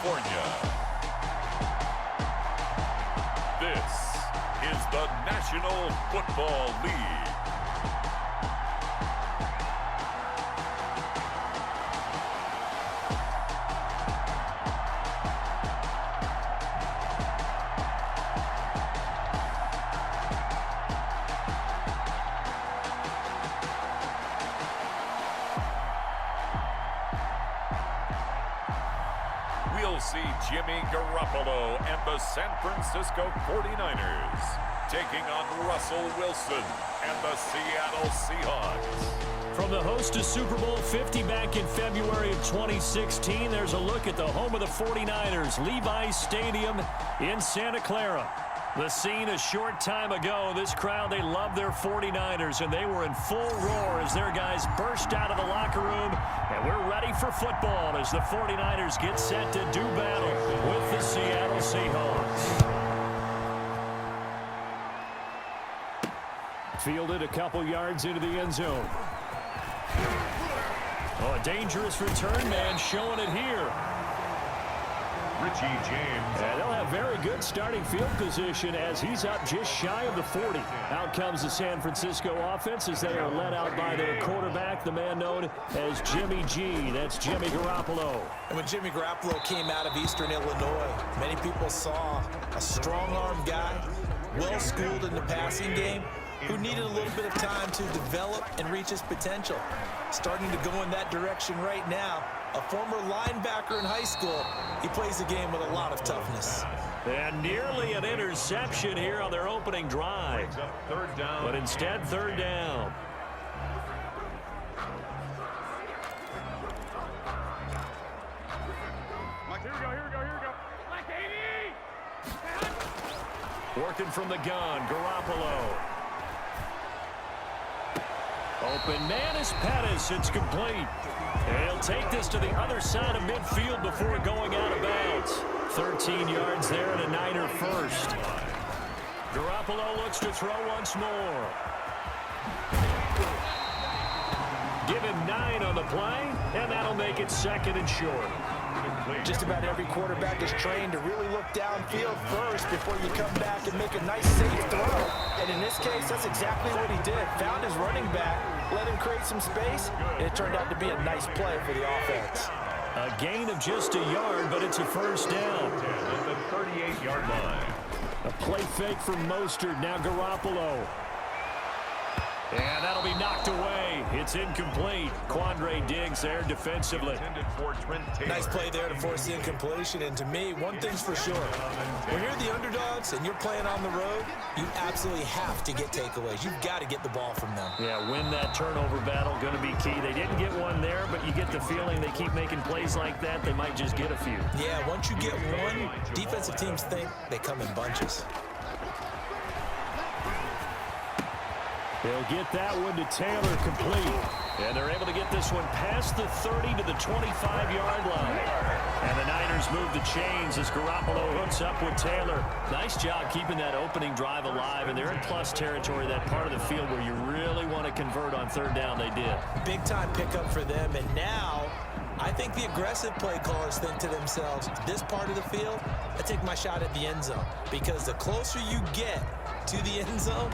California. This is the National Football League. We'll see Jimmy Garoppolo and the San Francisco 49ers taking on Russell Wilson and the Seattle Seahawks. From the host to Super Bowl 50 back in February of 2016, there's a look at the home of the 49ers, Levi's Stadium in Santa Clara. The scene a short time ago, this crowd, they love their 49ers, and they were in full roar as their guys burst out of the locker room, and we're ready for football as the 49ers get set to do battle with the Seattle Seahawks. Fielded a couple yards into the end zone. Oh, a dangerous return man showing it here. Richie James. And they'll have very good starting field position as he's up just shy of the 40. Out comes the San Francisco offense as they are led out by their quarterback, the man known as Jimmy G. That's Jimmy Garoppolo. And when Jimmy Garoppolo came out of Eastern Illinois, many people saw a strong-arm guy, well-schooled in the passing game, who needed a little bit of time to develop and reach his potential. Starting to go in that direction right now. A former linebacker in high school, he plays the game with a lot of toughness. And nearly an interception here on their opening drive. Third down. But instead, third down. Here we go. Like 80! Working from the gun, Garoppolo. Open man is Pettis. It's complete. And he'll take this to the other side of midfield before going out of bounds. 13 yards there and a Niner first. Garoppolo looks to throw once more. Give him 9 on the play, and that'll make it second and short. Just about every quarterback is trained to really look downfield first before you come back and make a nice safe throw. And in this case, that's exactly what he did. Found his running back, let him create some space, and it turned out to be a nice play for the offense. A gain of just a yard, but it's a first down. At the 38-yard line. A play fake from Mostert, now Garoppolo. And that'll be knocked away. It's incomplete. Quandre Diggs there defensively. Nice play there to force the incompletion. And to me, one thing's for sure. When you're the underdogs and you're playing on the road, you absolutely have to get takeaways. You've got to get the ball from them. Yeah, win that turnover battle, going to be key. They didn't get one there, but you get the feeling they keep making plays like that, they might just get a few. Yeah, once you get one, defensive teams think they come in bunches. They'll get that one to Taylor complete. And they're able to get this one past the 30 to the 25-yard line. And the Niners move the chains as Garoppolo hooks up with Taylor. Nice job keeping that opening drive alive. And they're in plus territory, that part of the field where you really want to convert on third down. They did. Big-time pickup for them. And now I think the aggressive play callers think to themselves, this part of the field, I take my shot at the end zone. Because the closer you get to the end zone,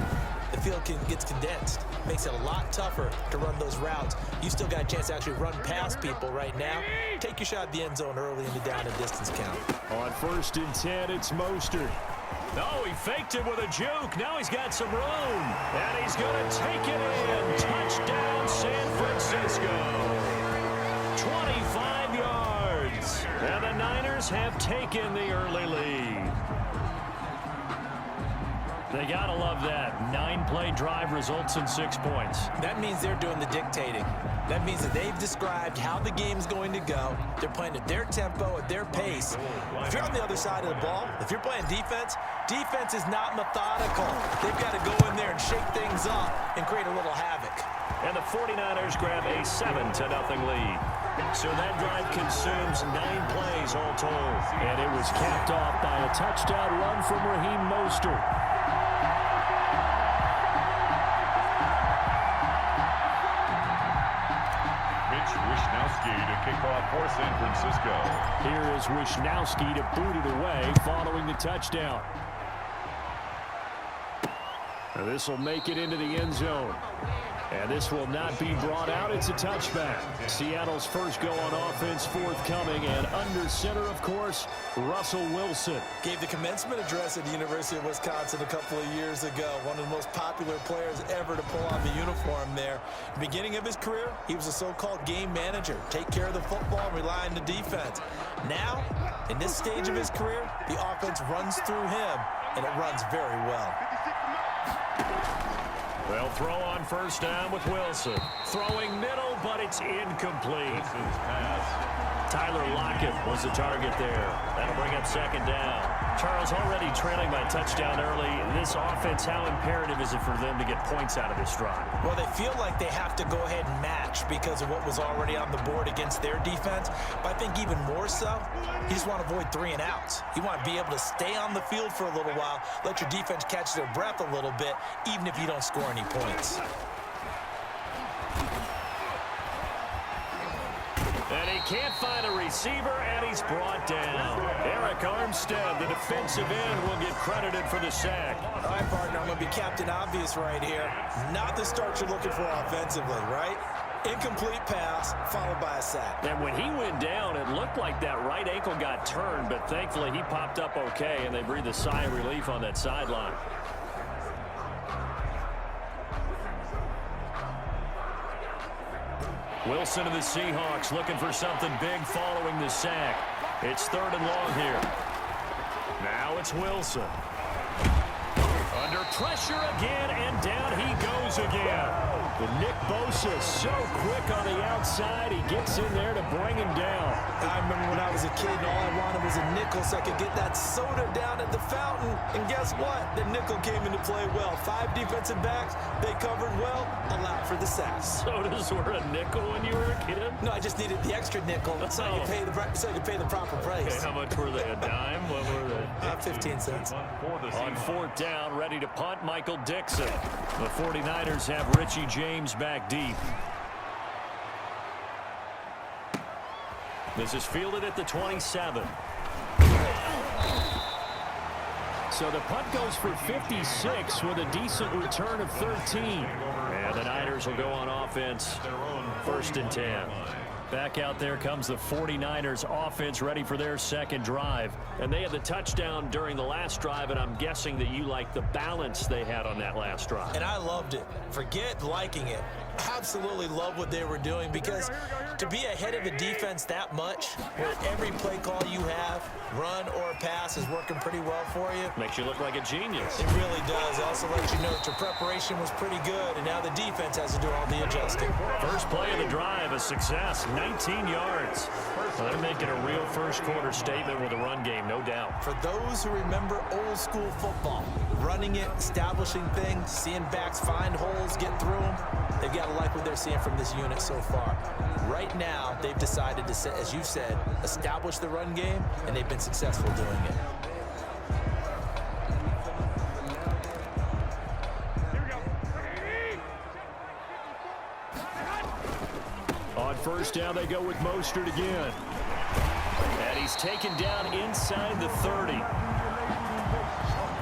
the field gets condensed. Makes it a lot tougher to run those routes. You still got a chance to actually run past people right now. Take your shot at the end zone early in the down and distance count. On 1st and 10, it's Mostert. Oh, he faked it with a juke. Now he's got some room. And he's going to take it in. Touchdown, San Francisco. 25 yards. And the Niners have taken the early lead. They got to love that. 9-play drive results in 6 points. That means they're doing the dictating. That means that they've described how the game's going to go. They're playing at their tempo, at their pace. If you're on the other side of the ball, if you're playing defense, defense is not methodical. They've got to go in there and shake things up and create a little havoc. And the 49ers grab a 7-0 lead. So that drive consumes 9 plays all told. And it was capped off by a touchdown run from Raheem Mostert. To kick off for San Francisco. Here is Wisnowski to boot it away following the touchdown. And this will make it into the end zone. And this will not be brought out. It's a touchback. Seattle's first go on offense forthcoming. And under center, of course, Russell Wilson. Gave the commencement address at the University of Wisconsin a couple of years ago. One of the most popular players ever to pull on the uniform there. Beginning of his career, he was a so-called game manager. Take care of the football and rely on the defense. Now, in this stage of his career, the offense runs through him, and it runs very well. They'll throw on first down with Wilson. Throwing middle, but it's incomplete. Tyler Lockett was the target there. That'll bring up second down. Charles, already trailing by touchdown early. This offense, how imperative is it for them to get points out of this drive? Well, they feel like they have to go ahead and match because of what was already on the board against their defense. But I think even more so, you just want to avoid 3 and outs. You want to be able to stay on the field for a little while, let your defense catch their breath a little bit, even if you don't score any points. And he can't find a receiver, and he's brought down. Eric Armstead, the defensive end, will get credited for the sack. All right, partner, I'm going to be Captain Obvious right here. Not the start you're looking for offensively, right? Incomplete pass, followed by a sack. And when he went down, it looked like that right ankle got turned, but thankfully he popped up okay, and they breathed a sigh of relief on that sideline. Wilson of the Seahawks looking for something big following the sack. It's 3rd and long here. Now it's Wilson. Under pressure again, and down he goes again. The Nick Bosa so quick on the outside. He gets in there to bring him down. I remember when I was a kid and all I wanted was a nickel so I could get that soda down at the fountain. And guess what? The nickel came into play well. 5 defensive backs, they covered well, allowed for the sacks. Sodas were a nickel when you were a kid? No, I just needed the extra nickel so I could pay the proper price. Okay, how much were they? A dime? What were they? 15 cents. On 4th down, ready to punt, Michael Dixon. The 49ers have Richie James back deep. This is fielded at the 27. So the punt goes for 56 with a decent return of 13. And the Niners will go on offense, 1st and 10. Back out there comes the 49ers offense ready for their second drive. And they had the touchdown during the last drive, and I'm guessing that you like the balance they had on that last drive. And I loved it. Forget liking it. Absolutely love what they were doing, because to be ahead of a defense that much, where every play call you have, run or pass, is working pretty well for you. Makes you look like a genius. It really does. It also lets you know that your preparation was pretty good, and now the defense has to do all the adjusting. First play of the drive, a success, 19 yards. Well, they're making a real first-quarter statement with a run game, no doubt. For those who remember old-school football, running it, establishing things, seeing backs find holes, get through them, they've got to like what they're seeing from this unit so far. Right now, they've decided to, as you said, establish the run game, and they've been successful doing it. On first down, they go with Mostert again. And he's taken down inside the 30.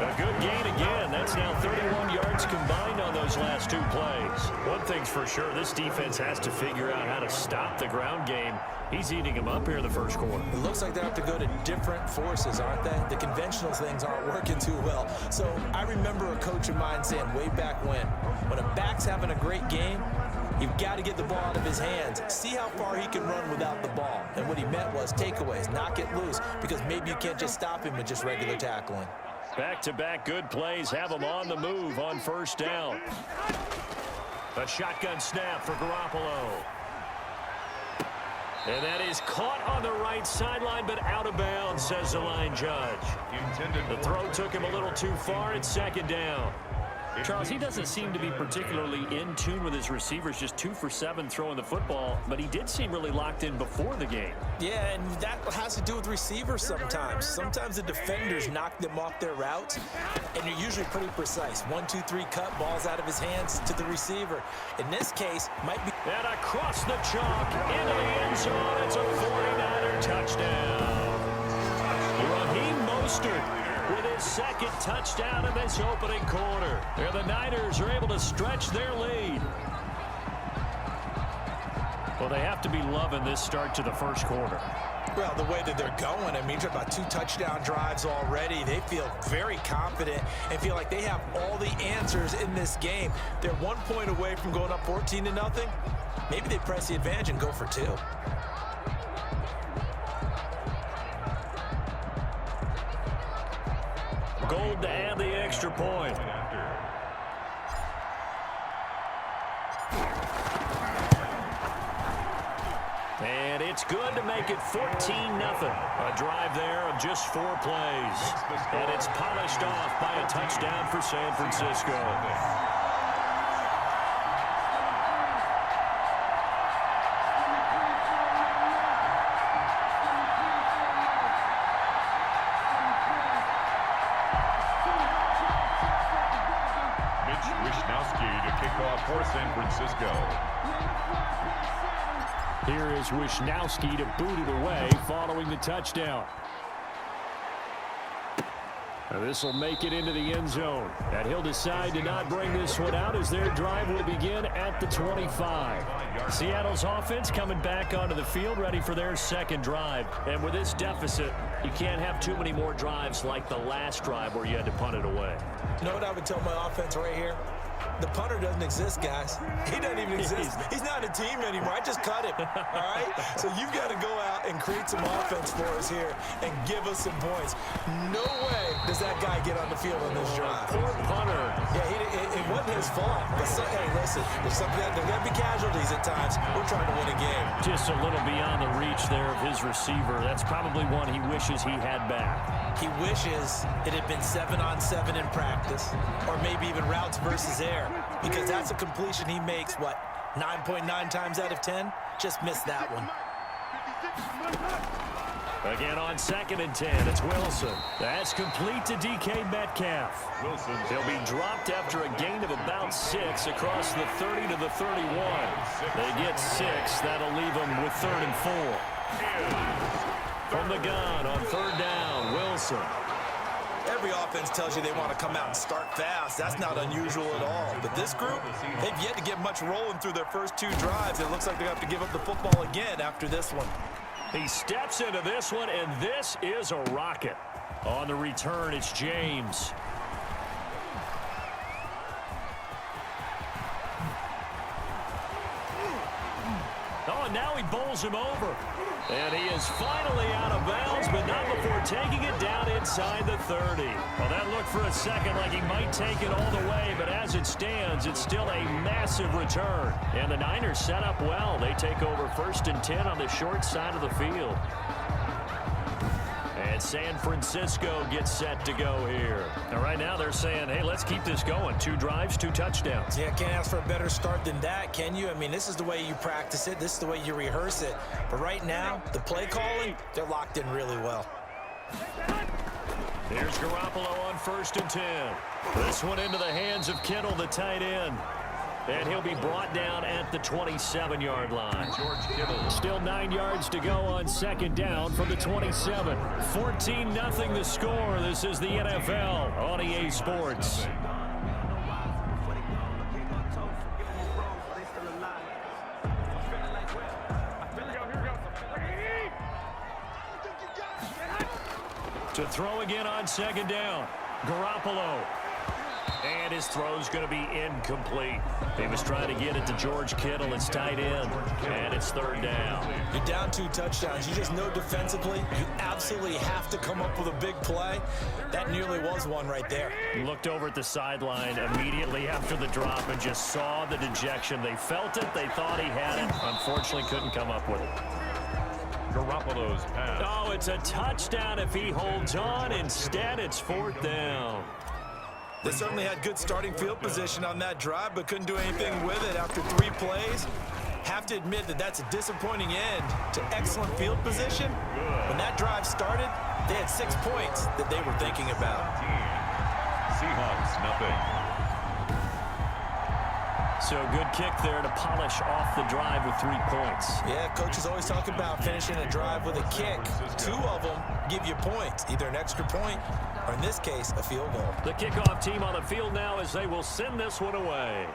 A good gain again. That's now 31 yards combined on those last 2 plays. One thing's for sure, this defense has to figure out how to stop the ground game. He's eating them up here in the first quarter. It looks like they have to go to different forces, aren't they? The conventional things aren't working too well. So I remember a coach of mine saying way back when a back's having a great game, you've got to get the ball out of his hands. See how far he can run without the ball. And what he meant was takeaways, knock it loose, because maybe you can't just stop him with just regular tackling. Back-to-back good plays have them on the move on first down. A shotgun snap for Garoppolo. And that is caught on the right sideline, but out of bounds, says the line judge. The throw took him a little too far. It's 2nd down. Charles, he doesn't seem to be particularly in tune with his receivers, just 2 for 7 throwing the football, but he did seem really locked in before the game. Yeah, and that has to do with receivers sometimes. Sometimes the defenders knock them off their routes, and they're usually pretty precise. 1, 2, 3 cut, balls out of his hands to the receiver. In this case, might be... And across the chalk, into the end zone, it's a 49er touchdown. Raheem Mostert with his second touchdown in this opening quarter. And the Niners are able to stretch their lead. Well, they have to be loving this start to the first quarter. Well, the way that they're going, I mean, you're about 2 touchdown drives already. They feel very confident and feel like they have all the answers in this game. They're 1 point away from going up 14-0. Maybe they press the advantage and go for 2. Gold to add the extra point. And it's good to make it 14-0. A drive there of just 4 plays. And it's polished off by a touchdown for San Francisco. For San Francisco. Here is Wisnowski to boot it away following the touchdown. This will make it into the end zone. And he'll decide to not bring this one out as their drive will begin at the 25. Seattle's offense coming back onto the field, ready for their second drive. And with this deficit, you can't have too many more drives like the last drive where you had to punt it away. You know what I would tell my offense right here? The punter doesn't exist, guys. He doesn't even exist. He's not a team anymore. I just cut him, all right? So you've got to go out and create some offense for us here and give us some points. No way does that guy get on the field on this drive. Poor punter. Yeah, it wasn't his fault. But, hey, listen, there's going to be casualties at times. We're trying to win a game. Just a little beyond the reach there of his receiver. That's probably one he wishes he had back. He wishes it had been 7-on-7 in practice, or maybe even routes versus air, because that's a completion he makes, what, 9.9 times out of 10? Just missed that one. Again on 2nd and 10, it's Wilson. That's complete to DK Metcalf. Wilson. He'll be dropped after a gain of about 6 across the 30 to the 31. They get 6. That'll leave them with 3rd and 4. From the gun on 3rd down, Wilson. Every offense tells you they want to come out and start fast. That's not unusual at all. But this group, they've yet to get much rolling through their first 2 drives. It looks like they have to give up the football again after this one. He steps into this one, and this is a rocket. On the return, it's James. Oh, and now he bowls him over. And he is finally out of bounds, but not before taking it down inside the 30. Well, that looked for a second like he might take it all the way, but as it stands, it's still a massive return. And the Niners set up well. They take over 1st and 10 on the short side of the field. And San Francisco gets set to go here. And right now they're saying, hey, let's keep this going. 2 drives, 2 touchdowns. Yeah, can't ask for a better start than that, can you? I mean, this is the way you practice it. This is the way you rehearse it. But right now, the play calling, they're locked in really well. Here's Garoppolo on 1st and 10. This one into the hands of Kittle, the tight end. And he'll be brought down at the 27-yard line. Still 9 yards to go on 2nd down from the 27. 14-0 the score. This is the NFL on EA Sports. To throw again on 2nd down. Garoppolo. And his throw's going to be incomplete. He was trying to get it to George Kittle. It's tight end. And it's 3rd down. You're down 2 touchdowns. You just know defensively you absolutely have to come up with a big play. That nearly was one right there. He looked over at the sideline immediately after the drop and just saw the dejection. They felt it. They thought he had it. Unfortunately, couldn't come up with it. Garoppolo's pass. Oh, it's a touchdown if he holds on. Instead, it's 4th down. They certainly had good starting field position on that drive, but couldn't do anything with it after 3 plays. Have to admit that that's a disappointing end to excellent field position. When that drive started, they had 6 points that they were thinking about. Seahawks, nothing. So good kick there to polish off the drive with 3 points. Yeah, coaches always talk about finishing a drive with a kick. 2 of them give you points, either an extra point or, in this case, a field goal. The kickoff team on the field now as they will send this one away.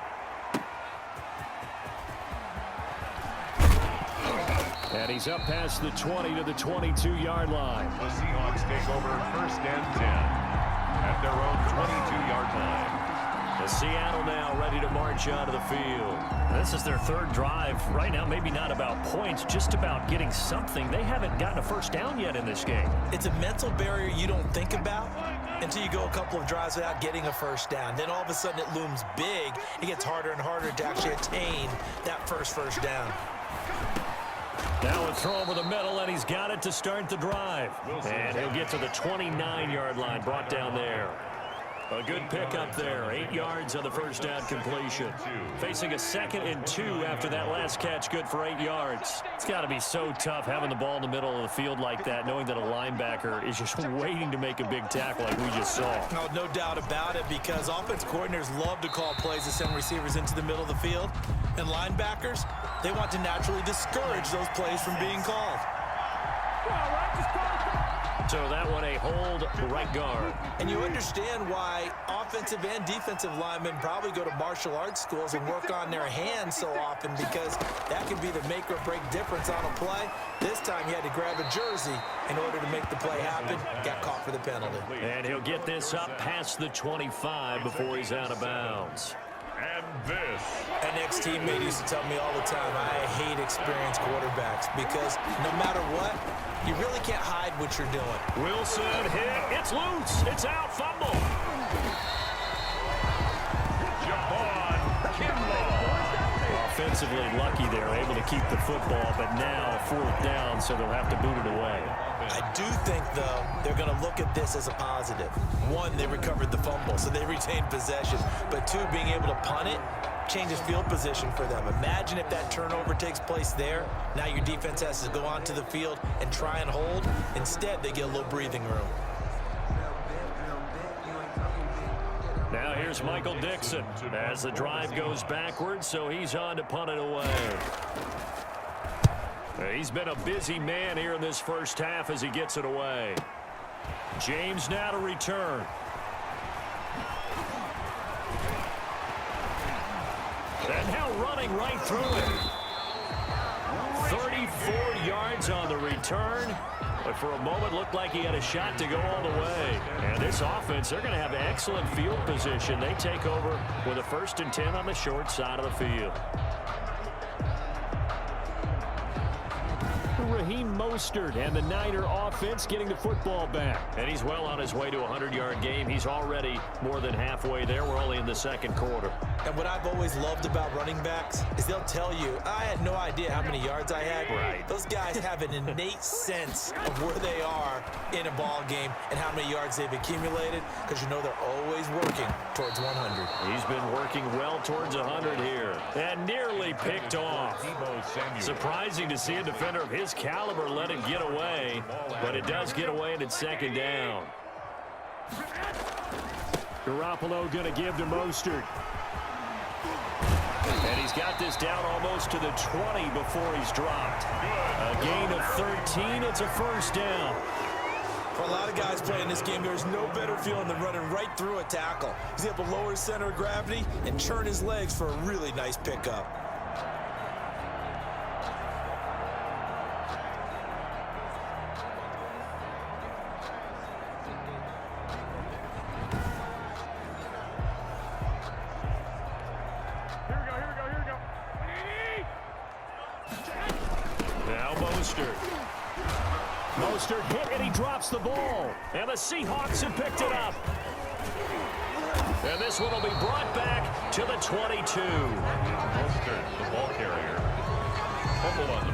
And he's up past the 20 to the 22-yard line. The Seahawks take over 1st and 10 at their own 22-yard line. The Seattle now ready to march onto the field. This is their 3rd drive. Right now, maybe not about points, just about getting something. They haven't gotten a first down yet in this game. It's a mental barrier you don't think about until you go a couple of drives without getting a first down. Then all of a sudden it looms big. It gets harder and harder to actually attain that first down. Now a throw over the middle, and he's got it to start the drive. And he'll get to the 29-yard line, brought down there. A good pickup there, 8 yards on the first down completion. Facing a 2nd and 2 after that last catch, good for 8 yards. It's got to be so tough having the ball in the middle of the field like that, knowing that a linebacker is just waiting to make a big tackle like we just saw. No doubt about it, because offense coordinators love to call plays to send receivers into the middle of the field. And linebackers, they want to naturally discourage those plays from being called. So that one a hold right guard. And you understand why offensive and defensive linemen probably go to martial arts schools and work on their hands so often, because that can be the make or break difference on a play. This time he had to grab a jersey in order to make the play happen. Got caught for the penalty. And he'll get this up past the 25 before he's out of bounds. And this. An ex-teammate used to tell me all the time, I hate experienced quarterbacks, because no matter what, you really can't hide what you're doing. Wilson hit. It's loose. It's out. Fumble. Offensively lucky there, able to keep the football, but now 4th down, so they'll have to boot it away. I do think, though, they're going to look at this as a positive. 1, they recovered the fumble, so they retained possession. But 2, being able to punt it changes field position for them. Imagine if that turnover takes place there. Now your defense has to go onto the field and try and hold. Instead, they get a little breathing room. Now here's Michael Dixon as the drive goes backwards, so he's on to punt it away. He's been a busy man here in this first half as he gets it away. James now to return. And now running right through it. 34 yards on the return. But for a moment, looked like he had a shot to go all the way. And this offense, they're going to have excellent field position. They take over with a 1st and 10 on the short side of the field. Raheem Mostert and the Niner offense getting the football back. And he's well on his way to a 100-yard game. He's already more than halfway there. We're only in the 2nd quarter. And what I've always loved about running backs is they'll tell you, I had no idea how many yards I had. Right. Those guys have an innate sense of where they are in a ball game and how many yards they've accumulated, because you know they're always working towards 100. He's been working well towards 100 here. And nearly picked off. Surprising to see a defender of his caliber let it get away, but it does get away and it's 2nd down. Garoppolo going to give to Mostert. And he's got this down almost to the 20 before he's dropped. A gain of 13. It's a 1st down. For a lot of guys playing this game, there's no better feeling than running right through a tackle. He's able to lower his center of gravity and churn his legs for a really nice pickup. Mostert hit and he drops the ball. And the Seahawks have picked it up. And this one will be brought back to the 22. Mostert, the ball carrier.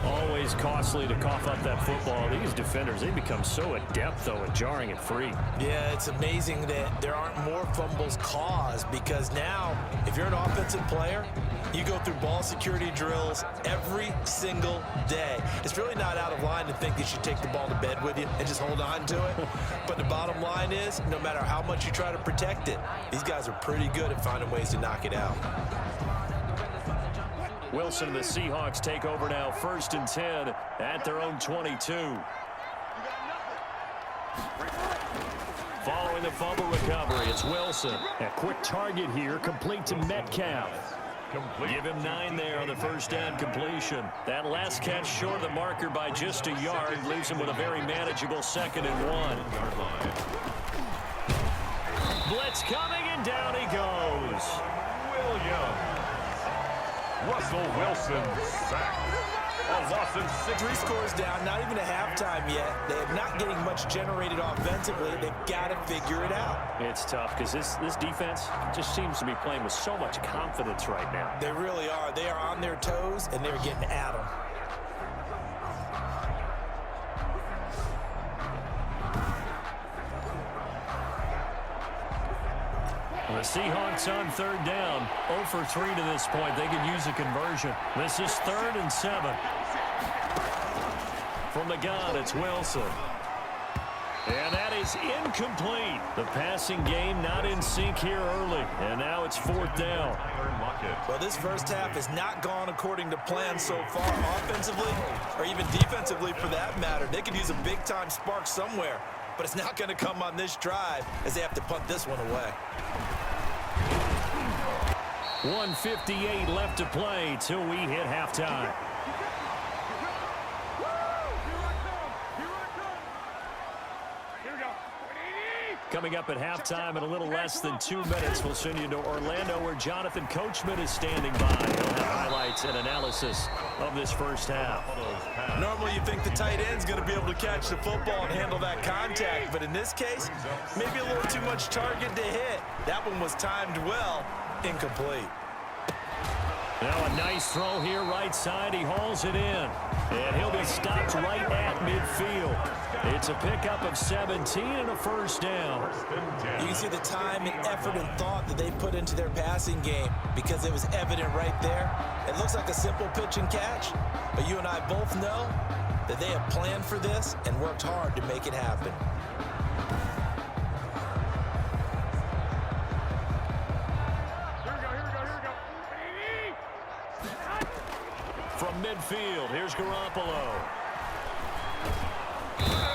Always costly to cough up that football. These defenders, they become so adept, though, at jarring it free. Yeah, it's amazing that there aren't more fumbles caused, because now, if you're an offensive player, you go through ball security drills every single day. It's really not out of line to think you should take the ball to bed with you and just hold on to it. But the bottom line is, no matter how much you try to protect it, these guys are pretty good at finding ways to knock it out. Wilson and the Seahawks take over now, 1st and 10 at their own 22. Following the fumble recovery, it's Wilson. A quick target here, complete to Metcalf. Give him 9 there on the first down completion. That last catch short of the marker by just a yard leaves him with a very manageable 2nd and 1. Blitz coming, and down he goes. Russell Wilson sacked. A loss in 6. 3 scores down, not even a halftime yet. They are not getting much generated offensively. They've got to figure it out. It's tough because this defense just seems to be playing with so much confidence right now. They really are. They are on their toes, and they're getting at them. The Seahawks on 3rd down, 0 for 3 to this point. They could use a conversion. This is 3rd and 7. From the gun, it's Wilson. And that is incomplete. The passing game not in sync here early. And now it's 4th down. Well, this first half has not gone according to plan so far, offensively or even defensively for that matter. They could use a big-time spark somewhere, but it's not going to come on this drive as they have to punt this one away. 1:58 left to play till we hit halftime. Coming up at halftime in a little less than 2 minutes, we'll send you to Orlando where Jonathan Coachman is standing by. He'll have highlights and analysis of this first half. Normally you think the tight end's going to be able to catch the football and handle that contact, but in this case, maybe a little too much target to hit. That one was timed well, incomplete. Now a nice throw here right side. He hauls it in. And he'll be stopped right at midfield. It's a pickup of 17 and a first down. You can see the time and effort and thought that they put into their passing game because it was evident right there. It looks like a simple pitch and catch, but you and I both know that they have planned for this and worked hard to make it happen. From midfield, here's Garoppolo.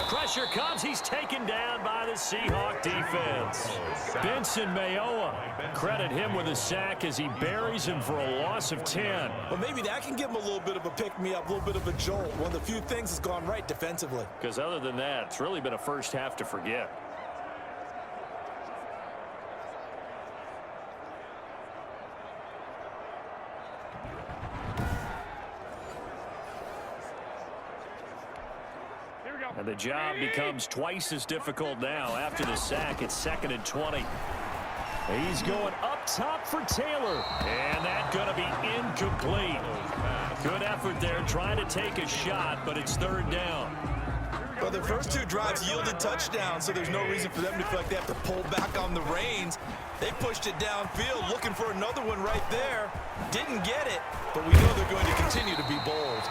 Pressure comes. He's taken down by the Seahawk defense. Benson Mayowa, credit him with a sack as he buries him for a loss of 10. Well, maybe that can give him a little bit of a pick-me-up, a little bit of a jolt. One of the few things that's gone right defensively. Because other than that, it's really been a first half to forget. And the job becomes twice as difficult now. After the sack, it's 2nd and 20. He's going up top for Taylor. And that's going to be incomplete. Good effort there, trying to take a shot, but it's 3rd down. Well, the first 2 drives yielded touchdowns, so there's no reason for them to feel like they have to pull back on the reins. They pushed it downfield, looking for another one right there. Didn't get it, but we know they're going to continue to be bold.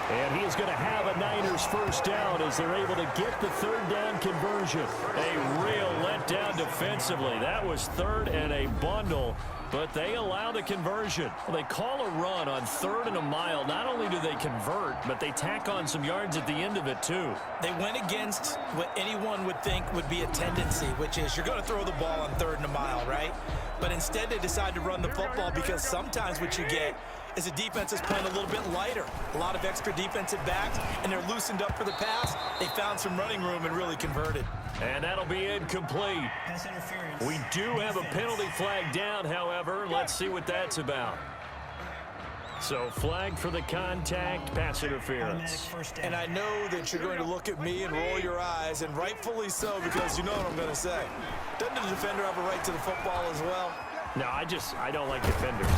And he is going to have a Niners first down as they're able to get the 3rd down conversion. A real letdown defensively. That was 3rd and a bundle, but they allow the conversion. Well, they call a run on 3rd and a mile. Not only do they convert, but they tack on some yards at the end of it, too. They went against what anyone would think would be a tendency, which is you're going to throw the ball on 3rd and a mile, right? But instead they decide to run the football because sometimes what you get is the defense is playing a little bit lighter. A lot of extra defensive backs, and they're loosened up for the pass. They found some running room and really converted. And that'll be incomplete. Pass interference. We do have a penalty flag down, however. Let's see what that's about. So flag for the contact, pass interference. And I know that you're going to look at me and roll your eyes, and rightfully so, because you know what I'm going to say. Doesn't the defender have a right to the football as well? No, I don't like defenders.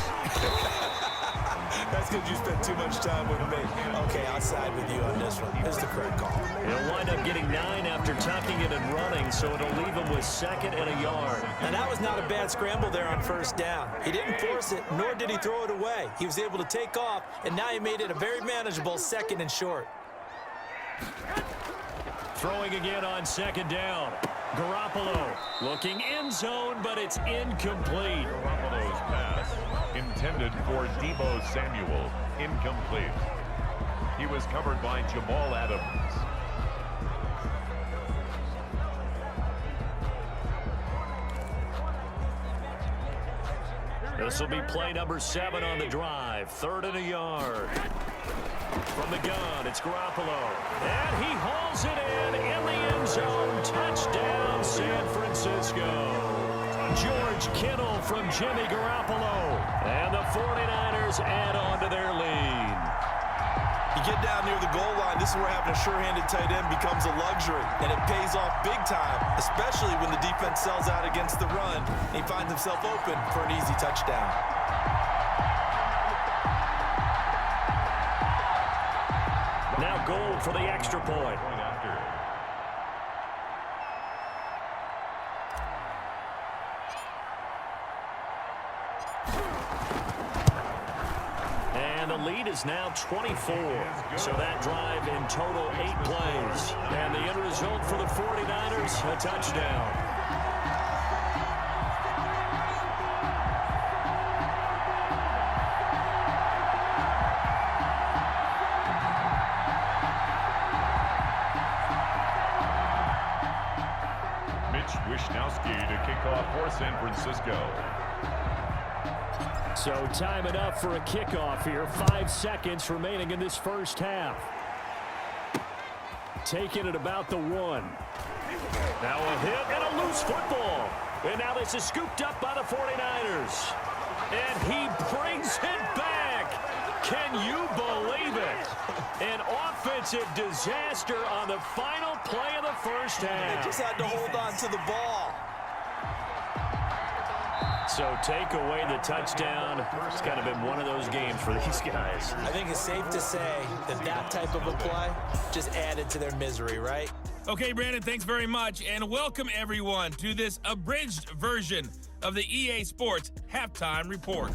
That's because you spent too much time with me. Okay, I'll side with you on this one. Here's the correct call. He'll wind up getting 9 after tucking it and running, so it'll leave him with 2nd and a yard. And that was not a bad scramble there on first down. He didn't force it, nor did he throw it away. He was able to take off, and now he made it a very manageable 2nd and short. Throwing again on 2nd down. Garoppolo looking end zone, but it's incomplete. Garoppolo's pass intended for Deebo Samuel. Incomplete. He was covered by Jamal Adams. This will be play number 7 on the drive. 3rd and a yard. From the gun, it's Garoppolo. And he hauls it in the end zone. Touchdown, San Francisco. George Kittle from Jimmy Garoppolo. And the 49ers add on to their lead. You get down near the goal line, this is where having a sure-handed tight end becomes a luxury, and it pays off big time, especially when the defense sells out against the run, and he finds himself open for an easy touchdown. Now goal for the extra point. And the lead is now 24. So that drive in total 8 plays. And the end result for the 49ers, a touchdown. Wishnowski to kick off for San Francisco. So time it up for a kickoff here. 5 seconds remaining in this first half. Taking it about the 1. Now a hit and a loose football. And now this is scooped up by the 49ers. And he brings it back. Can you believe it? An offensive disaster on the final play of the first half. They just had to hold on to the ball. So take away the touchdown. It's kind of been one of those games for these guys. I think it's safe to say that that type of a play just added to their misery, right? Okay, Brandon, thanks very much. And welcome, everyone, to this abridged version of the EA Sports Halftime Report.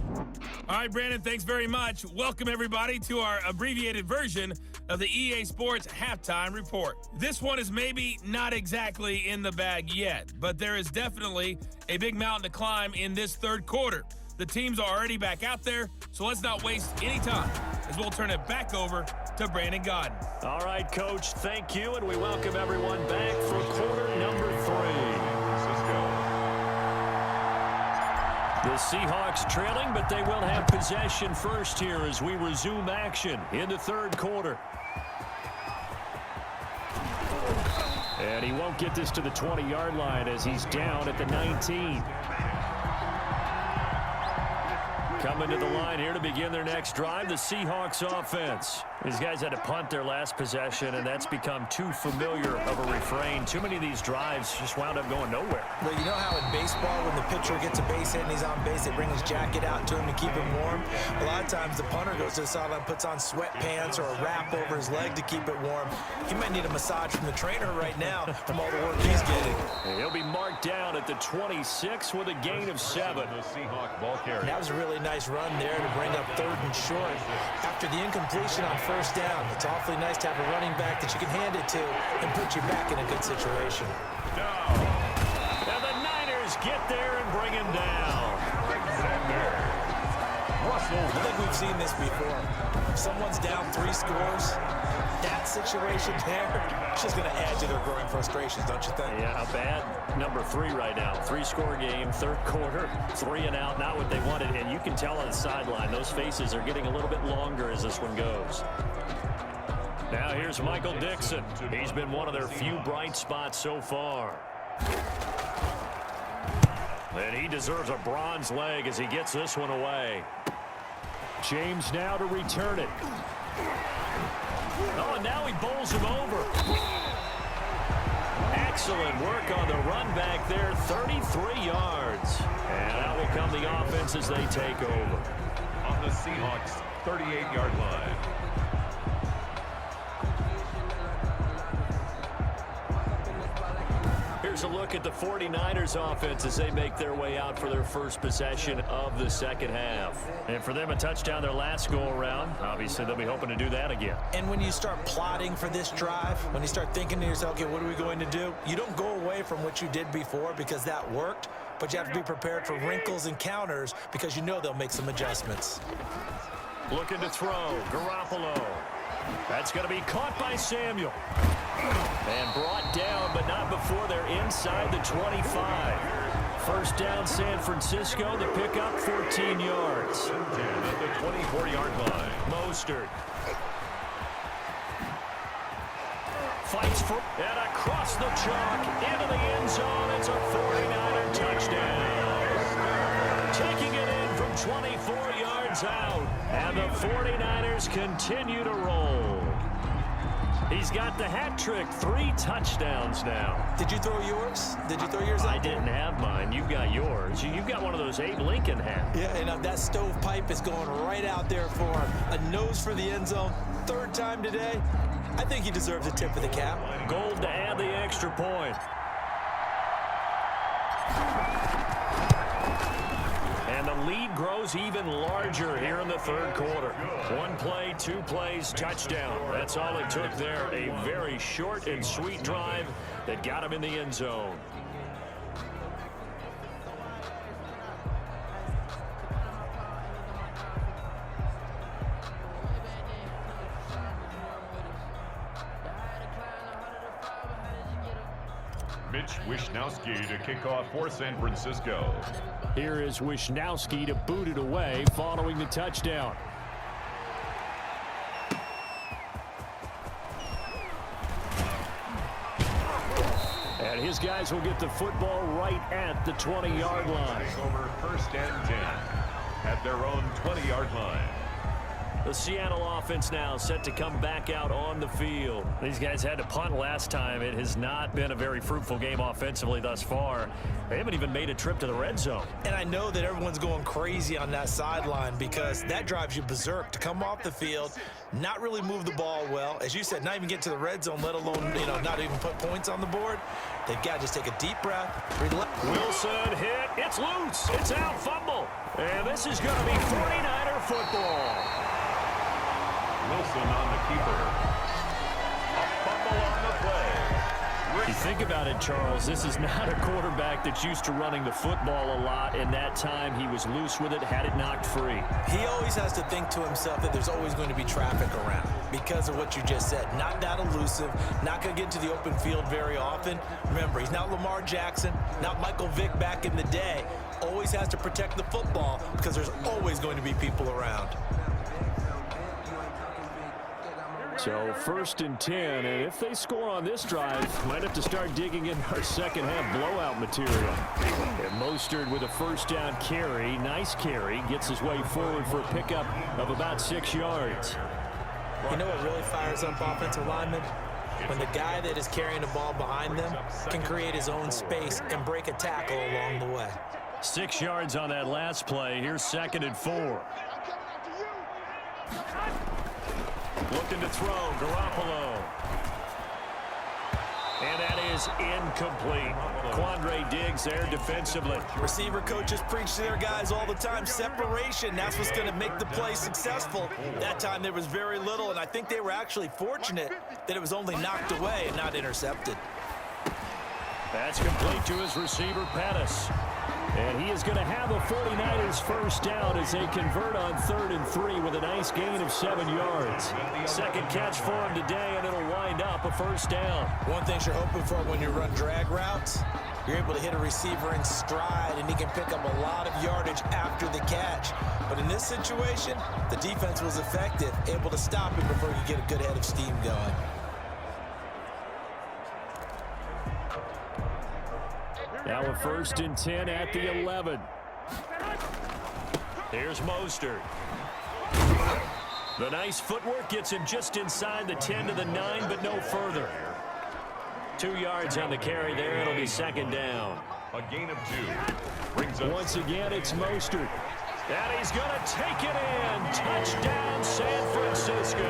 All right, Brandon, thanks very much. Welcome, everybody, to our abbreviated version of the EA Sports Halftime Report. This one is maybe not exactly in the bag yet, but there is definitely a big mountain to climb in this third quarter. The teams are already back out there, so let's not waste any time as we'll turn it back over to Brandon Godden. All right, Coach, thank you, and we welcome everyone back for quarter number 3. The Seahawks trailing, but they will have possession first here as we resume action in the third quarter. And he won't get this to the 20-yard line as he's down at the 19. Coming to the line here to begin their next drive, the Seahawks offense. These guys had to punt their last possession, and that's become too familiar of a refrain. Too many of these drives just wound up going nowhere. Well, you know how in baseball, when the pitcher gets a base hit and he's on base, they bring his jacket out to him to keep him warm? A lot of times the punter goes to the sideline, puts on sweatpants or a wrap over his leg to keep it warm. He might need a massage from the trainer right now from all the work he's getting. And he'll be marked down at the 26 with a gain of 7. The Seahawk ball carrier. That was a really nice run there to bring up 3rd and short. After the incompletion on first down, it's awfully nice to have a running back that you can hand it to and put you back in a good situation. And the Niners get there and bring him down. I think we've seen this before. If someone's down 3 scores, that situation there, it's just going to add to their growing frustrations, don't you think? Yeah, a bad number 3 right now. 3-score game, third quarter, 3 and out, not what they wanted. And you can tell on the sideline, those faces are getting a little bit longer as this one goes. Now here's Michael Dixon. He's been one of their few bright spots so far. And he deserves a bronze leg as he gets this one away. James now to return it. Oh, and now he bowls him over. Excellent work on the run back there, 33 yards. And out will come the offense as they take over. On the Seahawks 38-yard line. Here's a look at the 49ers offense as they make their way out for their first possession of the second half. And for them, a touchdown their last go-around. Obviously, they'll be hoping to do that again. And when you start plotting for this drive, when you start thinking to yourself, okay, what are we going to do? You don't go away from what you did before because that worked, but you have to be prepared for wrinkles and counters because you know they'll make some adjustments. Looking to throw, Garoppolo. That's going to be caught by Samuel. And brought down, but not before they're inside the 25. First down, San Francisco. The pickup, 14 yards. At the 24-yard line. Mostert. Fights for, and across the chalk, into the end zone. It's a 49er touchdown. Taking it in from 24 yards out. And the 49ers continue to roll. He's got the hat trick, 3 touchdowns now. Did you throw yours? Did you throw yours out? I didn't have mine. You've got yours. You've got one of those Abe Lincoln hats. Yeah, and that stovepipe is going right out there for him. A nose for the end zone. 3rd time today. I think he deserves a tip of the cap. Gold to add the extra point. And the lead grows even larger here in the 3rd quarter. 1 play, 2 plays, touchdown. That's all it took there. A very short and sweet drive that got him in the end zone. Mitch Wishnowsky to kick off for San Francisco. Here is Wishnowsky to boot it away following the touchdown. And his guys will get the football right at the 20-yard line. Over 1st and 10 at their own 20-yard line. The Seattle offense now set to come back out on the field. These guys had to punt last time. It has not been a very fruitful game offensively thus far. They haven't even made a trip to the red zone. And I know that everyone's going crazy on that sideline because that drives you berserk to come off the field, not really move the ball well. As you said, not even get to the red zone, let alone, not even put points on the board. They've got to just take a deep breath. Wilson hit. It's loose. It's out. Fumble. And this is going to be 49er football. Wilson on the keeper. A fumble on the play. You think about it, Charles, this is not a quarterback that's used to running the football a lot, and that time he was loose with it, had it knocked free. He always has to think to himself that there's always going to be traffic around because of what you just said. Not that elusive, not going to get to the open field very often. Remember, he's not Lamar Jackson, not Michael Vick back in the day. Always has to protect the football because there's always going to be people around. So 1st and 10, and if they score on this drive, might have to start digging in our second half blowout material. And Mostert with a 1st down carry, nice carry, gets his way forward for a pickup of about 6 yards. You know what really fires up offensive linemen? When the guy that is carrying the ball behind them can create his own space and break a tackle along the way. 6 yards on that last play. Here's 2nd and 4. Looking to throw, Garoppolo. And that is incomplete. Quandre Diggs there defensively. Receiver coaches preach to their guys all the time. Separation, that's what's going to make the play successful. That time there was very little, and I think they were actually fortunate that it was only knocked away and not intercepted. That's complete to his receiver, Pettis. And he is going to have the 49ers first down as they convert on 3rd and 3 with a nice gain of 7 yards. Second catch for him today, and it'll wind up a first down. One thing you're hoping for when you run drag routes, you're able to hit a receiver in stride, and he can pick up a lot of yardage after the catch. But in this situation, the defense was effective, able to stop him before he could get a good head of steam going. Now a 1st and 10 at the 11. Here's Mostert. The nice footwork gets him just inside the 10 to the 9, but no further. 2 yards on the carry there. It'll be 2nd down. A gain of 2. Brings us once again, it's Mostert. And he's going to take it in. Touchdown, San Francisco.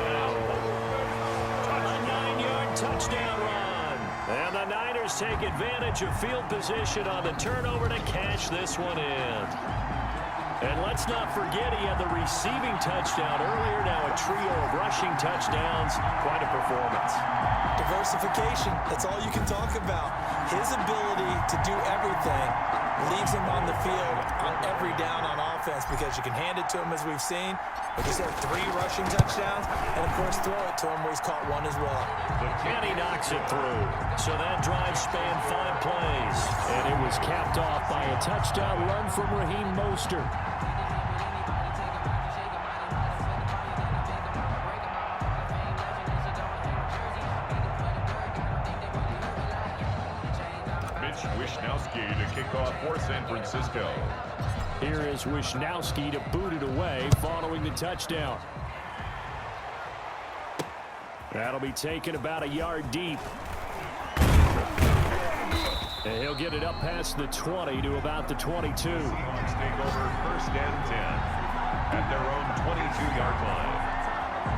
A 9-yard touchdown run. And the Niners take advantage of field position on the turnover to cash this one in. And let's not forget he had the receiving touchdown earlier. Now a trio of rushing touchdowns. Quite a performance. Diversification. That's all you can talk about. His ability to do everything leaves him on the field on every down on offense because you can hand it to him as we've seen. But he's had 3 rushing touchdowns and, of course, throw it to him where he's caught 1 as well. And he knocks it through. So that drive spanned 5 plays. And it was capped off by a touchdown run from Raheem Mostert. To kick off for San Francisco. Here is Wishnowski to boot it away following the touchdown. That'll be taken about a yard deep. And he'll get it up past the 20 to about the 22. Seahawks take over 1st and 10 at their own 22-yard line.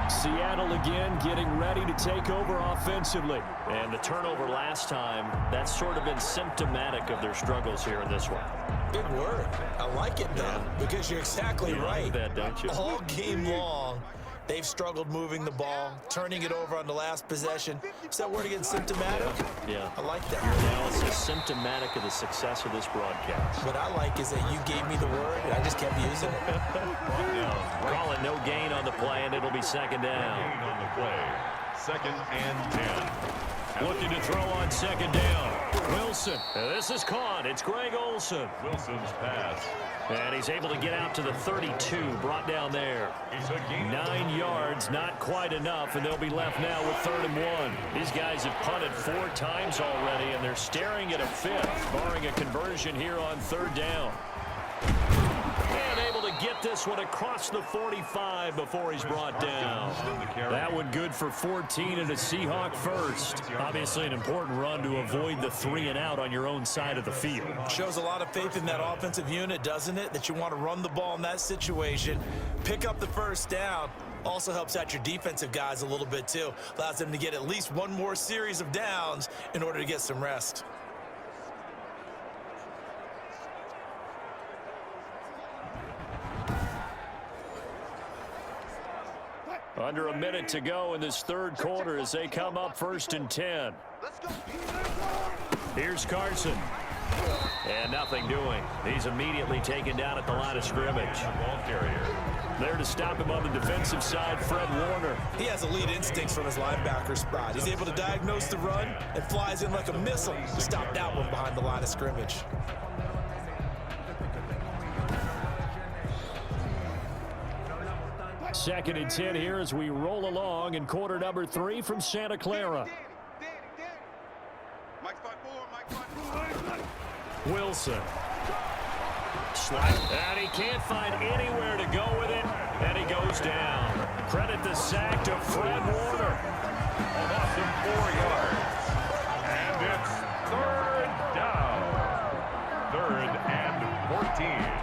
Seattle again getting ready to take over offensively. And the turnover last time, that's sort of been symptomatic of their struggles here in this one. Big word. I like it, though, because you're exactly right. Like that, don't you? All game long, they've struggled moving the ball, turning it over on the last possession. Is that word again, symptomatic? Yeah. I like that. Your analysis symptomatic of the success of this broadcast. What I like is that you gave me the word, and I just kept using it. Call it no gain on the play, and it'll be 2nd down. Gain on the play. 2nd and 10. Looking to throw on 2nd down. Wilson. This is caught. It's Greg Olsen. Wilson's pass. And he's able to get out to the 32, brought down there. 9 yards, not quite enough, and they'll be left now with 3rd and 1. These guys have punted 4 times already, and they're staring at a 5th, barring a conversion here on 3rd down. And able to get this one across the 45 before he's brought down. That one good for 14 and a Seahawk first. Obviously an important run to avoid the 3 and out on your own side of the field. Shows a lot of faith in that offensive unit, doesn't it? That you want to run the ball in that situation. Pick up the 1st down. Also helps out your defensive guys a little bit, too. Allows them to get at least 1 more series of downs in order to get some rest. Under a minute to go in this 3rd quarter as they come up 1st and 10. Here's Carson. And nothing doing. He's immediately taken down at the line of scrimmage. Ball carrier. There to stop him on the defensive side, Fred Warner. He has elite instincts from his linebacker spot. He's able to diagnose the run and flies in like a missile to stop that one behind the line of scrimmage. Second and 10 here as we roll along in quarter number 3 from Santa Clara. Wilson. And he can't find anywhere to go with it, and he goes down. Credit the sack to Fred Warner. An awesome 4 yards. And it's 3rd down. 3rd and 14.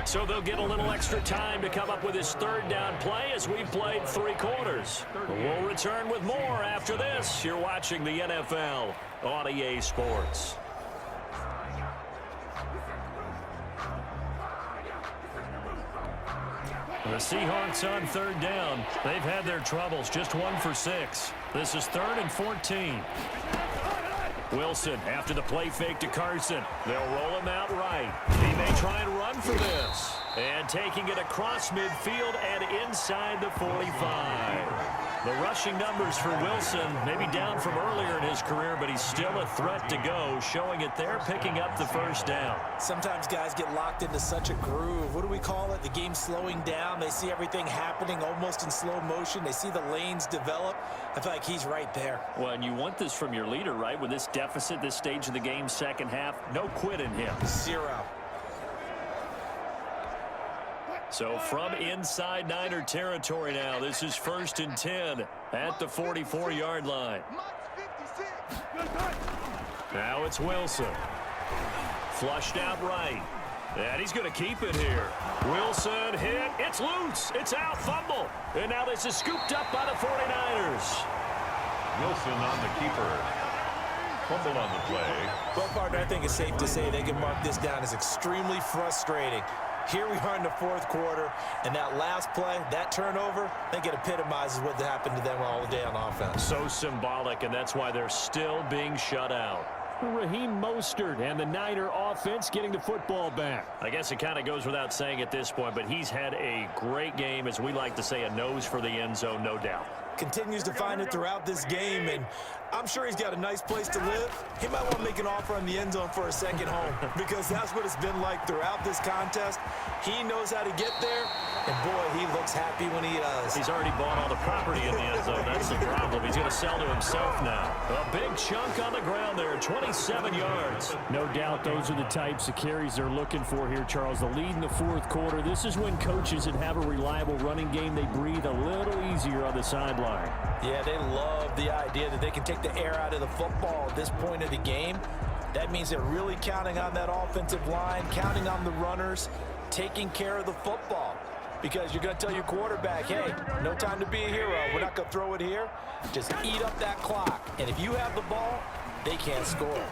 So they'll get a little extra time to come up with his 3rd down play as we've played 3 quarters. We'll return with more after this. You're watching the NFL on EA Sports. The Seahawks on 3rd down. They've had their troubles, just 1 for 6. This is 3rd and 14. Wilson after the play fake to Carson. They'll roll him out right. He may try and run for this. And taking it across midfield and inside the 45. The rushing numbers for Wilson, maybe down from earlier in his career, but he's still a threat to go, showing it there, picking up the first down. Sometimes guys get locked into such a groove. What do we call it? The game slowing down. They see everything happening almost in slow motion. They see the lanes develop. I feel like he's right there. Well, and you want this from your leader, right? With this deficit, this stage of the game, second half, no quit in him. 0. So from inside Niner territory now, this is 1st and 10 at the 44-yard line. Now it's Wilson. Flushed out right. And he's going to keep it here. Wilson hit. It's loose. It's out. Fumble. And now this is scooped up by the 49ers. Wilson on the keeper. Fumble on the play. Well, partner, I think it's safe to say they can mark this down as extremely frustrating. Here we are in the fourth quarter, and that last play, that turnover, I think it epitomizes what happened to them all day on offense. So symbolic, and that's why they're still being shut out. Raheem Mostert and the Niner offense getting the football back. I guess it kind of goes without saying at this point, but he's had a great game, as we like to say, a nose for the end zone, no doubt. Continues to find it throughout this game, and I'm sure he's got a nice place to live. He might want to make an offer on the end zone for a second home because that's what it's been like throughout this contest. He knows how to get there, and boy, he looks happy when he does. He's already bought all the property in the end zone. That's the problem. He's going to sell to himself now. A big chunk on the ground there, 27 yards. No doubt those are the types of carries they're looking for here, Charles. The lead in the fourth quarter. This is when coaches that have a reliable running game, they breathe a little easier on the sideline. Yeah, they love the idea that they can take the air out of the football at this point of the game. That means they're really counting on that offensive line, counting on the runners, taking care of the football. Because you're going to tell your quarterback, hey, no time to be a hero. We're not going to throw it here. Just eat up that clock. And if you have the ball, they can't score.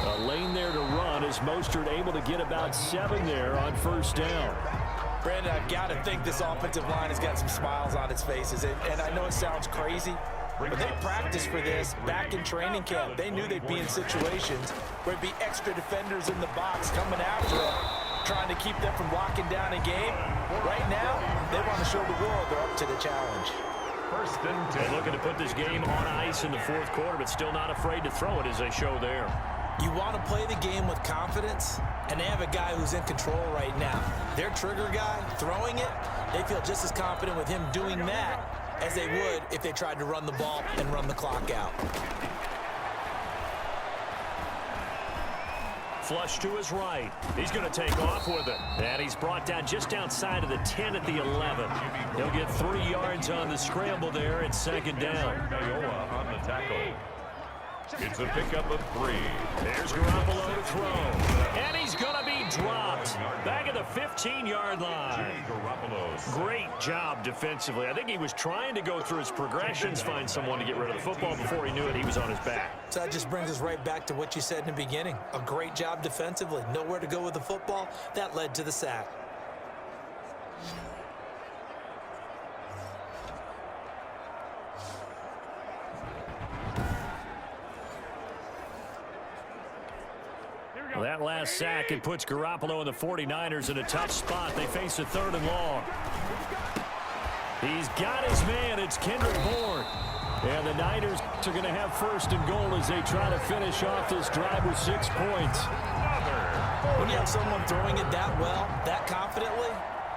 A lane there to run. Is Mostert able to get about 7 there on first down? Brandon, I've got to think this offensive line has got some smiles on its faces. And I know it sounds crazy, but they practiced for this back in training camp. They knew they'd be in situations where it'd be extra defenders in the box coming after them, trying to keep them from locking down a game. Right now, they want to show the world they're up to the challenge. 1st and 10. They're looking to put this game on ice in the fourth quarter, but still not afraid to throw it as they show there. You want to play the game with confidence, and they have a guy who's in control right now. Their trigger guy throwing it, they feel just as confident with him doing that as they would if they tried to run the ball and run the clock out. Flush to his right. He's going to take off with it. And he's brought down just outside of the 10 at the 11. He'll get 3 yards on the scramble there at 2nd down. Iowa on the tackle. It's a pickup of 3. There's Garoppolo to throw. And he's going to be dropped back at the 15-yard line. Great job defensively. I think he was trying to go through his progressions, find someone to get rid of the football. Before he knew it, he was on his back. So that just brings us right back to what you said in the beginning. A great job defensively. Nowhere to go with the football. That led to the sack. Well, that last sack, it puts Garoppolo and the 49ers in a tough spot. They face a 3rd and long. He's got his man. It's Kendrick Bourne. And the Niners are going to have 1st and goal as they try to finish off this drive with 6 points. When you have someone throwing it that well, that confidently,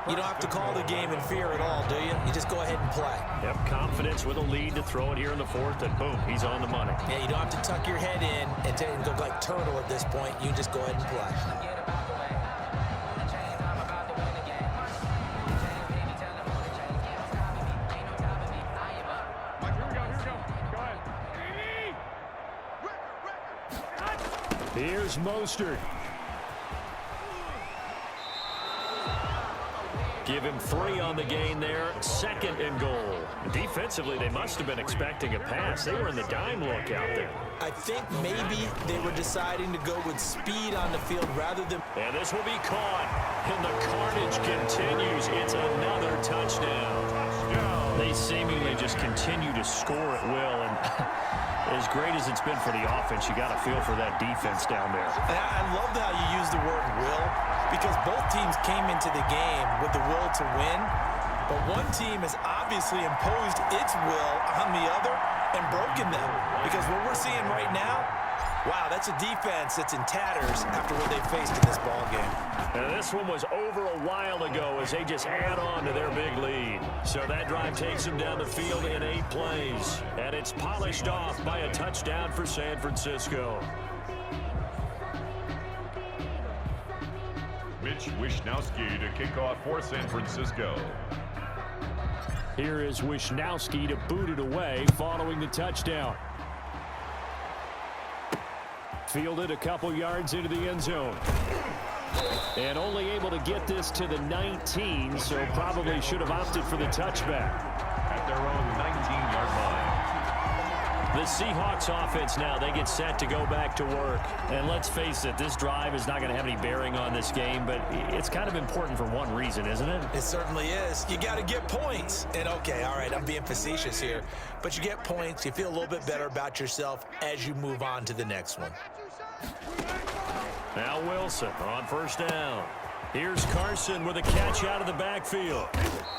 you don't have to call the game in fear at all, do you? You just go ahead and play. Yep, confidence with a lead to throw it here in the 4th, and boom, he's on the money. Yeah, you don't have to tuck your head in and go like turtle at this point. You just go ahead and play. Here's Mostert. Give him 3 on the gain there. 2nd and goal. Defensively, they must have been expecting a pass. They were in the dime look out there. I think maybe they were deciding to go with speed on the field rather than... And this will be caught. And the carnage continues. It's another touchdown. They seemingly just continue to score at will. And as great as it's been for the offense, you got to feel for that defense down there. And I love how you use the word will, because both teams came into the game with the will to win. But one team has obviously imposed its will on the other and broken them. Because what we're seeing right now, wow, that's a defense that's in tatters after what they faced in this ball game. And this one was over a while ago as they just add on to their big lead. So that drive takes them down the field in 8 plays. And it's polished off by a touchdown for San Francisco. Mitch Wishnowsky to kick off for San Francisco. Here is Wishnowsky to boot it away following the touchdown. Fielded a couple yards into the end zone. And only able to get this to the 19, so probably should have opted for the touchback. At their own 19-yard line. The Seahawks offense now, they get set to go back to work. And let's face it, this drive is not going to have any bearing on this game, but it's kind of important for one reason, isn't it? It certainly is. You got to get points. And okay, all right, I'm being facetious here, but you get points, you feel a little bit better about yourself as you move on to the next one. Now Wilson on first down. Here's Carson with a catch out of the backfield.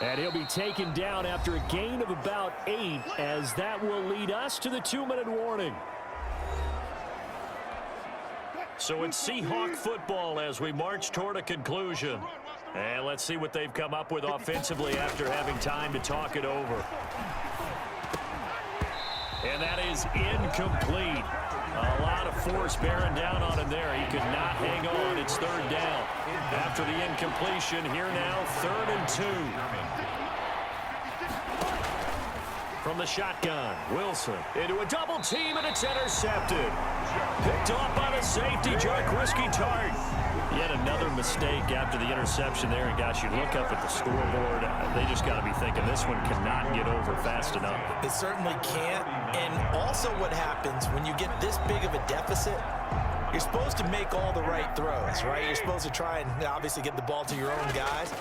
And he'll be taken down after a gain of about 8, as that will lead us to the 2-minute warning. So it's Seahawk football as we march toward a conclusion. And let's see what they've come up with offensively after having time to talk it over. And that is incomplete. A lot of force bearing down on him there. He could not hang on. It's 3rd down. After the incompletion, here now, 3rd and 2. From the shotgun, Wilson into a double team, and it's intercepted. Picked off by the safety, Jaquiski Tartt. Yet another mistake after the interception there. And gosh, you look up at the scoreboard, they just got to be thinking this one cannot get over fast enough. It certainly can't. And also what happens when you get this big of a deficit, you're supposed to make all the right throws, right? You're supposed to try and obviously get the ball to your own guys.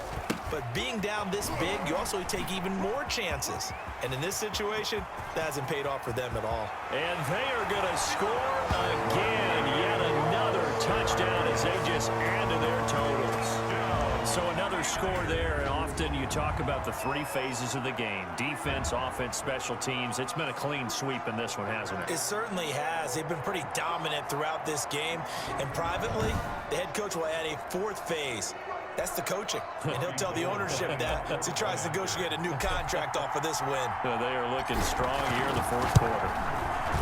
But being down this big, you also take even more chances. And in this situation, that hasn't paid off for them at all. And they are going to score again. Yet another touchdown as they just add to their totals. So another score there, and often you talk about the 3 phases of the game. Defense, offense, special teams. It's been a clean sweep in this one, hasn't it? It certainly has. They've been pretty dominant throughout this game. And privately, the head coach will add a 4th phase. That's the coaching. And he'll tell the ownership that as he tries to negotiate a new contract off of this win. They are looking strong here in the 4th quarter.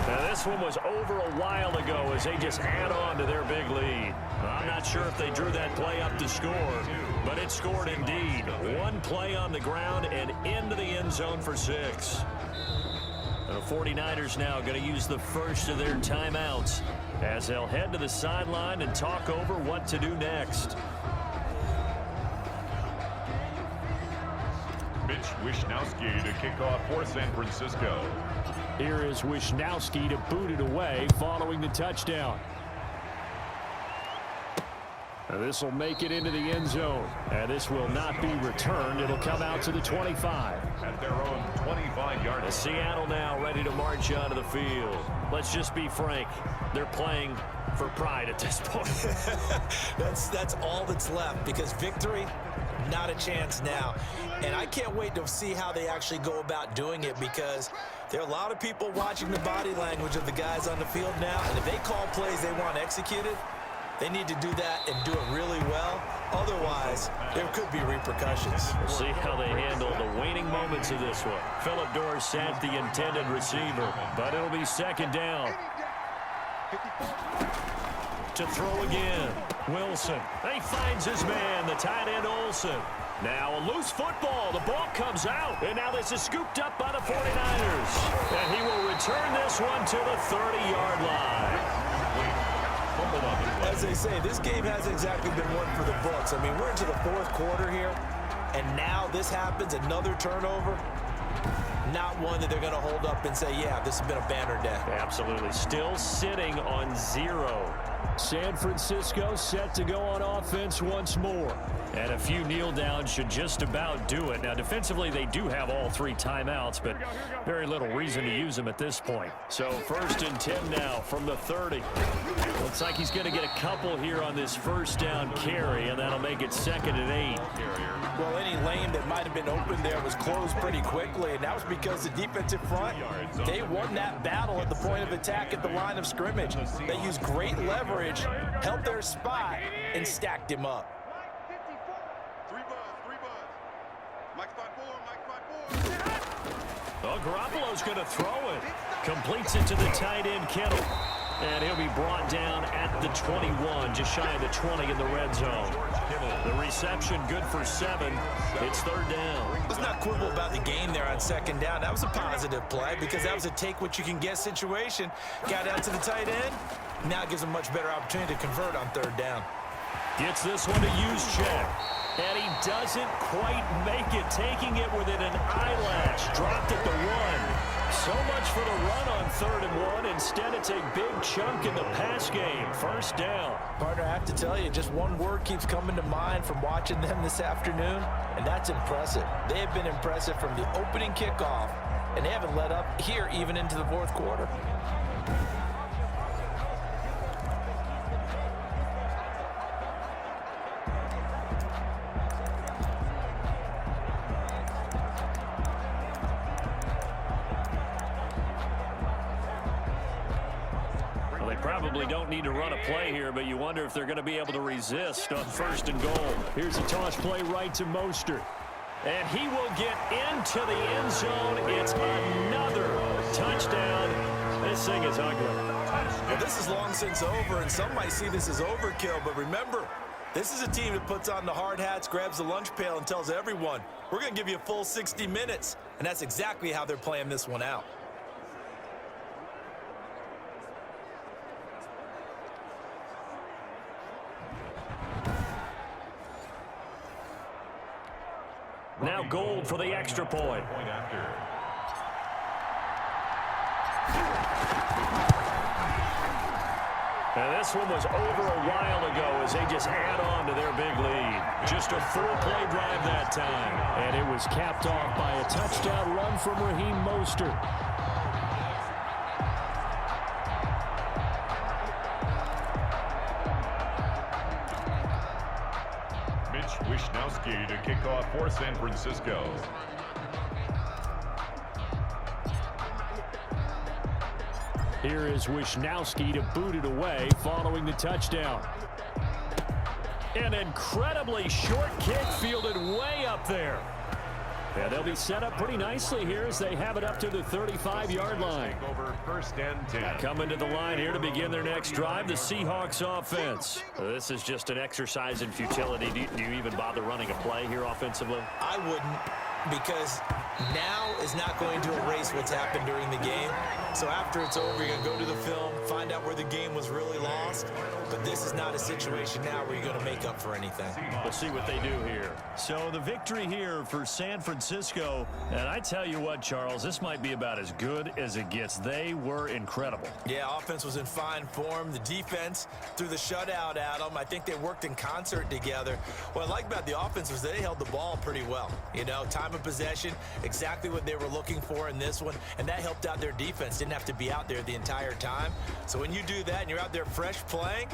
Now, this one was over a while ago as they just add on to their big lead. I'm not sure if they drew that play up to score, but it scored indeed. 1 play on the ground and into the end zone for 6. The 49ers now going to use the first of their timeouts as they'll head to the sideline and talk over what to do next. Mitch Wishnowsky to kick off for San Francisco. Here is Wishnowsky to boot it away following the touchdown. This will make it into the end zone. And this will not be returned. It'll come out to the 25. At their own 25-yard line. Seattle now ready to march onto the field. Let's just be frank. They're playing for pride at this point. That's all that's left, because victory, not a chance now. And I can't wait to see how they actually go about doing it, because there are a lot of people watching the body language of the guys on the field now. And if they call plays they want executed, they need to do that and do it really well. Otherwise, there could be repercussions. We'll see how they handle the waning moments of this one. Phillip Dorsett, the intended receiver, but it'll be 2nd down. To throw again, Wilson. He finds his man, the tight end Olsen. Now a loose football. The ball comes out, and now this is scooped up by the 49ers. And he will return this one to the 30-yard line. As they say, this game hasn't exactly been one for the books. I mean, we're into the 4th quarter here, and now this happens, another turnover. Not one that they're going to hold up and say, yeah, this has been a banner day. Absolutely. Still sitting on 0. San Francisco set to go on offense once more. And a few kneel downs should just about do it. Now, defensively, they do have all 3 timeouts, but very little reason to use them at this point. So 1st and 10 now from the 30. Looks like he's going to get a couple here on this first down carry, and that'll make it 2nd and 8. Well, any lane that might have been open there was closed pretty quickly, and that was because the defensive front, they won that battle at the point of attack at the line of scrimmage. They used great leverage, held their spot, and stacked him up. Well, Garoppolo's going to throw it. Completes it to the tight end, Kittle. And he'll be brought down at the 21, just shy of the 20 in the red zone. The reception good for 7. It's 3rd down. Let's not quibble about the gain there on 2nd down. That was a positive play because that was a take-what-you-can-get situation. Got out to the tight end. Now gives him a much better opportunity to convert on 3rd down. Gets this one to Juszczyk. And he doesn't quite make it, taking it within an eyelash. Dropped at the 1. So much for the run on 3rd and 1. Instead, it's a big chunk in the pass game. 1st down. Partner, I have to tell you, just one word keeps coming to mind from watching them this afternoon, and that's impressive. They have been impressive from the opening kickoff, and they haven't let up here even into the 4th quarter. Probably don't need to run a play here, but you wonder if they're going to be able to resist on 1st and goal. Here's a toss play right to Mostert. And he will get into the end zone. It's another touchdown. This thing is ugly. Well, this is long since over, and some might see this as overkill, but remember, this is a team that puts on the hard hats, grabs the lunch pail, and tells everyone, we're going to give you a full 60 minutes, and that's exactly how they're playing this one out. Now Gold for the extra point. And this one was over a while ago as they just add on to their big lead. Just a 4-play drive that time. And it was capped off by a touchdown run from Raheem Mostert. Wishnowsky to kick off for San Francisco. Here is Wishnowsky to boot it away following the touchdown. An incredibly short kick fielded way up there. Yeah, they'll be set up pretty nicely here as they have it up to the 35-yard line. Over 1st and 10. Coming to the line here to begin their next drive, the Seahawks offense. This is just an exercise in futility. Do you even bother running a play here offensively? I wouldn't, because now is not going to erase what's happened during the game. So after it's over, you're going to go to the film, find out where the game was really lost. But this is not a situation now where you're going to make up for anything. We'll see what they do here. So the victory here for San Francisco. And I tell you what, Charles, this might be about as good as it gets. They were incredible. Yeah, offense was in fine form. The defense threw the shutout at them. I think they worked in concert together. What I like about the offense was they held the ball pretty well. You know, time of possession, exactly what they were looking for in this one. And that helped out their defense. Didn't have to be out there the entire time. So when you do that and you're out there fresh playing,